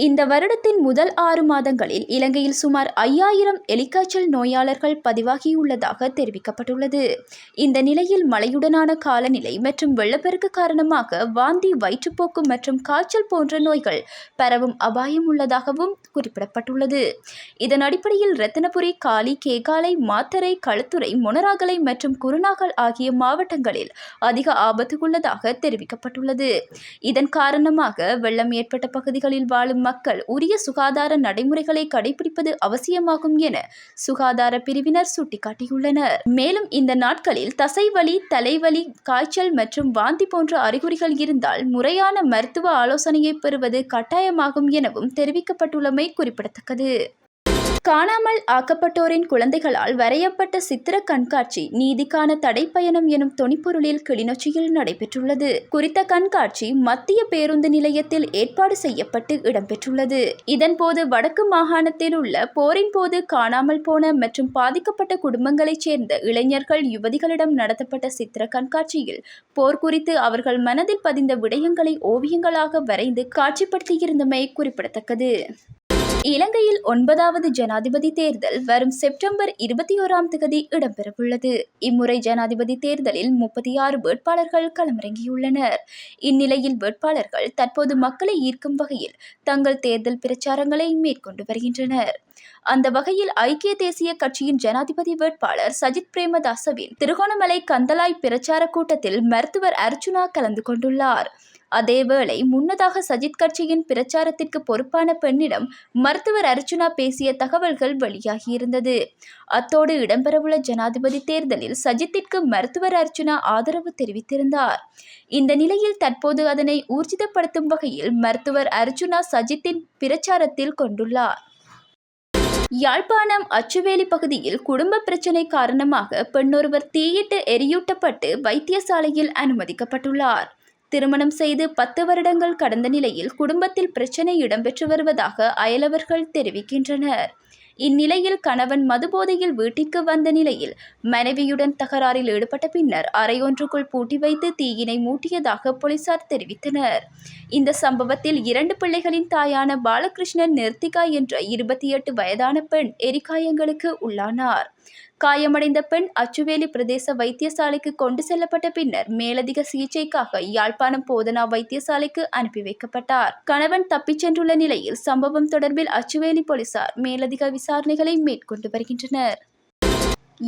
இந்த வருடத்தின் முதல் 6 மாதங்களில் இலங்கையில் சுமார் 5000 எலிக்காய்ச்சல் நோயாளர்கள் பதிவாகியுள்ளதாக தெரிவிக்கப்பட்டுள்ளது. இந்த நிலையில் மழையுடனான காலநிலை மற்றும் வெள்ளப்பெருக்கு காரணமாக வாந்தி, வயிற்றுப்போக்கு மற்றும் காய்ச்சல் போன்ற நோய்கள் பரவும் அபாயம் உள்ளதாகவும் குறிப்பிடப்பட்டுள்ளது. இதன் அடிப்படையில் ரத்தினபுரி, காலி, கேகாலை, மாத்தறை, களுத்துறை, மொனராகலை மற்றும் குருநாகல் ஆகிய மாவட்டங்களில் அதிக ஆபத்து உள்ளதாக தெரிவிக்கப்பட்டுள்ளது. இதன் காரணமாக வெள்ளம் ஏற்பட்ட பகுதிகளில் வாழும் மக்கள் உரிய சுகாதார நடைமுறைகளை கடைபிடிப்பது அவசியமாகும் என சுகாதார பிரிவினர் சுட்டிக்காட்டியுள்ளனர். மேலும் இந்த நாட்களில் தசைவலி, தலைவலி, காய்ச்சல் மற்றும் வாந்தி போன்ற அறிகுறிகள் இருந்தால் முறையான மருத்துவ ஆலோசனையை பெறுவது கட்டாயமாகும் எனவும் தெரிவிக்கப்பட்டுள்ளமை குறிப்பிடத்தக்கது. காணாமல் ஆக்கப்பட்டோரின் குழந்தைகளால் வரையப்பட்ட சித்திர கண்காட்சி நீதிக்கான தடைப்பயணம் எனும் தொனிப்பொருளில் கிளிநொச்சியில் நடைபெற்றுள்ளது. குறித்த கண்காட்சி மத்திய பேருந்து நிலையத்தில் ஏற்பாடு செய்யப்பட்டு இடம்பெற்றுள்ளது. இதன்போது வடக்கு மாகாணத்தில் உள்ள போரின் போது காணாமல் போன மற்றும் பாதிக்கப்பட்ட குடும்பங்களைச் சேர்ந்த இளைஞர்கள், யுவதிகளிடம் நடத்தப்பட்ட சித்திர கண்காட்சியில் போர் குறித்து அவர்கள் மனதில் பதிந்த விடயங்களை ஓவியங்களாக வரைந்து காட்சிப்படுத்தியிருந்தமை குறிப்பிடத்தக்கது. இலங்கையில் 9வது ஜனாதிபதி தேர்தல் வரும் செப்டம்பர் 21 இடம்பெறவுள்ளது. இம்முறை ஜனாதிபதி தேர்தலில் 36 வேட்பாளர்கள் களமிறங்கியுள்ளனர். இந்நிலையில் வேட்பாளர்கள் தற்போது மக்களை ஈர்க்கும் வகையில் தங்கள் தேர்தல் பிரச்சாரங்களை மேற்கொண்டு வருகின்றனர். அந்த வகையில் ஐக்கிய தேசிய கட்சியின் ஜனாதிபதி வேட்பாளர் சஜித் பிரேமதாசவின் திருகோணமலை கந்தளாய் பிரச்சார கூட்டத்தில் மருத்துவர் அர்ச்சுனா கலந்து கொண்டுள்ளார். அதேவேளை முன்னதாக சஜித் கட்சியின் பிரச்சாரத்திற்கு பொறுப்பான பெண்ணிடம் மருத்துவர் அர்ச்சுனா பேசிய தகவல்கள் வெளியாகியிருந்தது. அத்தோடு இடம்பெறவுள்ள ஜனாதிபதி தேர்தலில் சஜித்திற்கு மருத்துவர் அர்ச்சுனா ஆதரவு தெரிவித்திருந்தார். இந்த நிலையில் தற்போது அதனை ஊர்ஜிதப்படுத்தும் வகையில் மருத்துவர் அர்ச்சுனா சஜித்தின் பிரச்சாரத்தில் கொண்டுள்ளார். யாழ்ப்பாணம் அச்சுவேலி பகுதியில் குடும்ப பிரச்சினை காரணமாக பெண்ணொருவர் தீயிட்டு எரியூட்டப்பட்டு வைத்தியசாலையில் அனுமதிக்கப்பட்டுள்ளார். திருமணம் செய்து 10 வருடங்கள் கடந்த நிலையில் குடும்பத்தில் பிரச்சினை இடம்பெற்று வருவதாக அயலவர்கள் தெரிவிக்கின்றனர். இந்நிலையில் கணவன் மதுபோதையில் வீட்டிற்கு வந்த நிலையில் மனைவியுடன் தகராறில் ஈடுபட்ட பின்னர் அறையொன்றுக்குள் பூட்டி வைத்து தீயினை மூட்டியதாக போலீசார் தெரிவித்தனர். இந்த சம்பவத்தில் 2 பிள்ளைகளின் தாயான பாலகிருஷ்ணன் நிர்த்திகா என்ற 28 வயதான பெண் எரிகாயங்களுக்கு உள்ளானார். காயமடைந்த பெண் அச்சுவேலி பிரதேச வைத்தியசாலைக்கு கொண்டு செல்லப்பட்ட பின்னர் மேலதிக சிகிச்சைக்காக யாழ்ப்பாணம் போதனா வைத்தியசாலைக்கு அனுப்பி வைக்கப்பட்டார். கணவன் தப்பிச் சென்றுள்ள நிலையில் சம்பவம் தொடர்பில் அச்சுவேலி போலீசார் மேலதிக விசாரணைகளை மேற்கொண்டு வருகின்றனர்.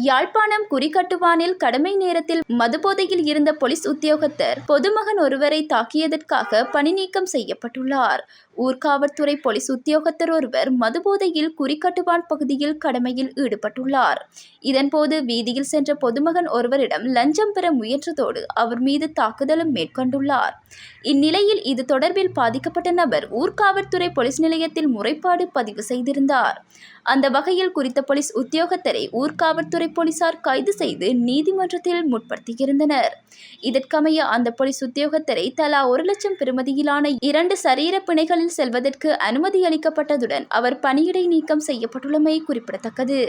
யாழ்ப்பாணம் குறிகட்டுவானில் கடமை நேரத்தில் மதுபோதையில் இருந்த போலீஸ் உத்தியோகத்தர் பொதுமகன் ஒருவரை தாக்கியதற்காக பணி நீக்கம் செய்யப்பட்டுள்ளார். ஊர்காவற்துறை போலீஸ் உத்தியோகத்தர் ஒருவர் மதுபோதையில் குறிகட்டுவான் பகுதியில் கடமையில் ஈடுபட்டுள்ளார். இதன்போது வீதியில் சென்ற பொதுமகன் ஒருவரிடம் லஞ்சம் பெற முயன்றதோடு அவர் மீது தாக்குதலும் மேற்கொண்டுள்ளார். இந்நிலையில் இது தொடர்பில் பாதிக்கப்பட்ட நபர் ஊர்காவற்துறை போலீஸ் நிலையத்தில் முறைப்பாடு பதிவு செய்திருந்தார். அந்த வகையில் குறித்த போலீஸ் உத்தியோகத்தரை ஊர்காவற்துறை போலீசார் கைது செய்து நீதிமன்றத்தில் முற்படுத்தியிருந்தனர். இதற்கமைய அந்த போலீஸ் உத்தியோகத்தரை தலா 1 லட்சம் பெறுமதியிலான 2 சரீர பிணைகளில் செல்வதற்கு அனுமதி அளிக்கப்பட்டதுடன் அவர் பணியிடை நீக்கம் செய்யப்பட்டுள்ளமை குறிப்பிடத்தக்கது.